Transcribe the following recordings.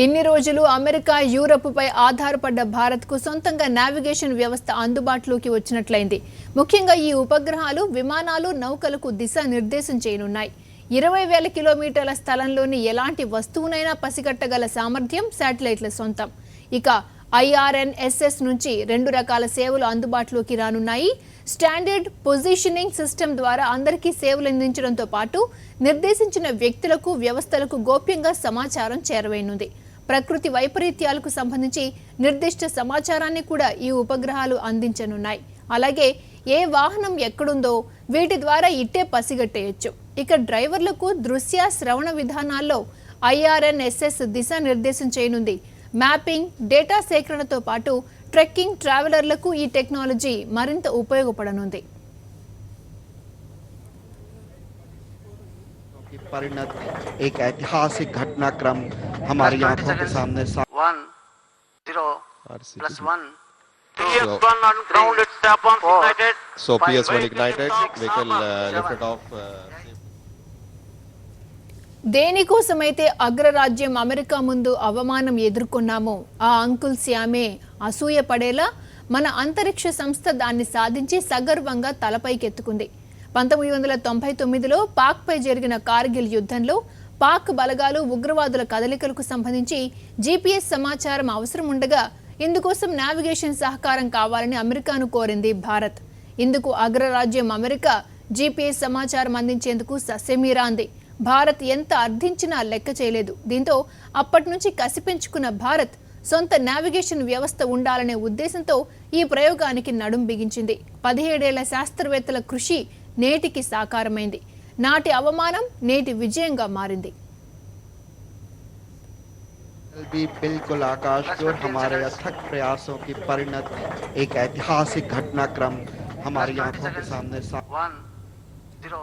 ఇన్ని రోజులు America Europe పై ఆధారపడ్డ భారత్కు సొంతంగా నావిగేషన్ వ్యవస్థ అందుబాటులోకి వచ్చినట్లయింది. ముఖ్యంగా ఈ ఉపగ్రహాలు విమానాలు నౌకలకు దిశానిర్దేశం చేయనున్నాయి. 20,000 కిలోమీటర్ల స్థలంలోని ఎలాంటి వస్తువునైనా పసిగట్టగల సామర్థ్యం శాటిలైట్ల సొంతం. ఇక IRNSS నుంచి 2 రకాల సేవలు అందుబాటులోకి రానున్నాయి. స్టాండర్డ్ పొజిషనింగ్ సిస్టమ్ ద్వారా అందరికీ సేవలు అందించడంతో పాటు నిర్దేశించిన వ్యక్తులకు వ్యవస్థలకు గోప్యంగా సమాచారం చేరవేయనుంది. ప్రకృతి వైపరీత్యాలకు సంబంధించి నిర్దిష్ట సమాచారాన్ని కూడా ఈ ఉపగ్రహాలు అందించనున్నాయి. అలాగే ఏ వాహనం ఎక్కడుందో వీటి ద్వారా ఇట్టే పసిగట్టేయచ్చు. ఇక డ్రైవర్లకు దృశ్య శ్రవణ విధానాల్లో IRNSS దిశానిర్దేశం చేయనుంది. మ్యాపింగ్, డేటా సేకరణతో పాటు ట్రెక్కింగ్ ట్రావెలర్లకు ఈ టెక్నాలజీ మరింత ఉపయోగపడనుంది. परिणत एक ऐतिहासिक घटनाक्रम हमारी आंखों के सामने 1 0 +1 PS1 on ground, its tampons ignited. So PS1 ignited, vehicle lifted off. దేనికోసమైతే అగ్రరాజ్యం అమెరికా ముందు అవమానం ఎదుర్కొన్నామో ఆ అంకుల్ శ్యామే అసూయ పడేలా మన అంతరిక్ష సంస్థ దాన్ని సాధించి సగర్వంగా తలపైకెత్తుకుంది. 1999లో పాక్పై జరిగిన కార్గిల్ యుద్ధంలో పాక్ బలగాలు ఉగ్రవాదుల కదలికలకు సంబంధించి GPS సమాచారం అవసరం ఉండగా ఇందుకోసం నావిగేషన్ సహకారం కావాలని అమెరికాను కోరింది భారత్. ఇందుకు అగ్రరాజ్యం అమెరికా GPS సమాచారం అందించేందుకు ససేమిరా అంది. భారత్ ఎంత అర్థించినా లెక్క చేయలేదు. దీంతో అప్పటి నుంచి కసి పెంచుకున్న భారత్ సొంత నావిగేషన్ వ్యవస్థ ఉండాలనే ఉద్దేశంతో ఈ ప్రయోగానికి నడుం బిగించింది. 17 ఏళ్ల శాస్త్రవేత్తల కృషి నేటికి సాకారమైంది. నాటి అవమానం నేటి విజయంగా మారింది. भी बिल्कुल आकाश जो हमारे अथक प्रयासों की परिणत एक ऐतिहासिक घटनाक्रम हमारी आंखों के सामने 1 0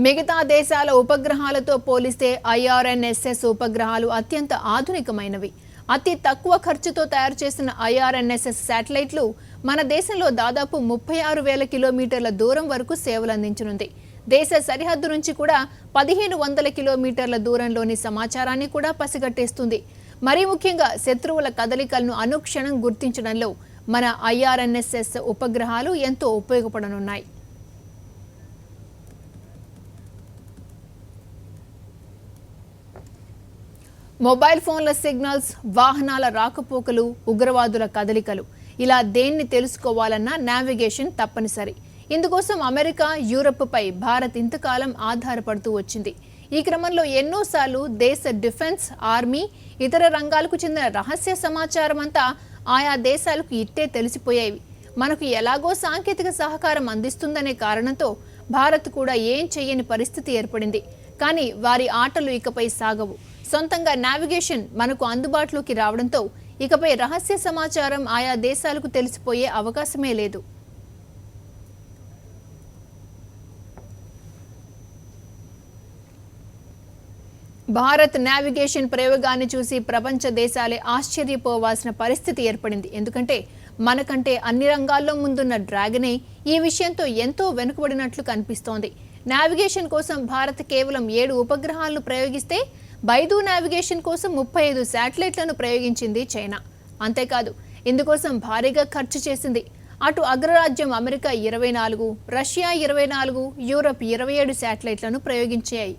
మిగతా దేశాల ఉపగ్రహాలతో పోలిస్తే IRNSS ఉపగ్రహాలు అత్యంత ఆధునికమైనవి. అతి తక్కువ ఖర్చుతో తయారు చేసిన IRNSS శాటిలైట్లు మన దేశంలో దాదాపు 36,000 కిలోమీటర్ల దూరం వరకు సేవలు అందించనుంది. దేశ సరిహద్దు నుంచి కూడా 1,500 కిలోమీటర్ల దూరంలోని సమాచారాన్ని కూడా పసిగట్టేస్తుంది. మరీ ముఖ్యంగా శత్రువుల కదలికలను అనుక్షణం గుర్తించడంలో మన IRNSS ఉపగ్రహాలు ఎంతో ఉపయోగపడనున్నాయి. మొబైల్ ఫోన్ల సిగ్నల్స్, వాహనాల రాకపోకలు, ఉగ్రవాదుల కదలికలు ఇలా దేన్ని తెలుసుకోవాలన్నా నావిగేషన్ తప్పనిసరి. ఇందుకోసం అమెరికా, యూరప్ పై భారత్ ఇంతకాలం ఆధారపడుతూ వచ్చింది. ఈ క్రమంలో ఎన్నోసార్లు దేశ డిఫెన్స్, ఆర్మీ, ఇతర రంగాలకు చెందిన రహస్య సమాచారం అంతా ఆయా దేశాలకు ఇట్టే తెలిసిపోయేవి. మనకు ఎలాగో సాంకేతిక సహకారం అందిస్తుందనే కారణంతో భారత్ కూడా ఏం చెయ్యని పరిస్థితి ఏర్పడింది. కానీ వారి ఆటలు ఇకపై సాగవు. సొంతంగా నావిగేషన్ మనకు అందుబాటులోకి రావడంతో ఇకపై రహస్య సమాచారం ఆయా దేశాలకు తెలిసిపోయే అవకాశమే లేదు. భారత్ నావిగేషన్ ప్రయోగాన్ని చూసి ప్రపంచ దేశాలే ఆశ్చర్యపోవాల్సిన పరిస్థితి ఏర్పడింది. ఎందుకంటే మనకంటే అన్ని రంగాల్లో ముందున్న డ్రాగనే ఈ విషయంతో ఎంతో వెనుకబడినట్లు కనిపిస్తోంది. నావిగేషన్ కోసం భారత్ కేవలం 7 ఉపగ్రహాలను ప్రయోగిస్తే బైదు నావిగేషన్ కోసం 35 శాటిలైట్లను ప్రయోగించింది చైనా. అంతేకాదు ఇందుకోసం భారీగా ఖర్చు చేసింది. అటు అగ్రరాజ్యం అమెరికా 24, రష్యా 24, యూరప్ 27 శాటిలైట్లను ప్రయోగించాయి.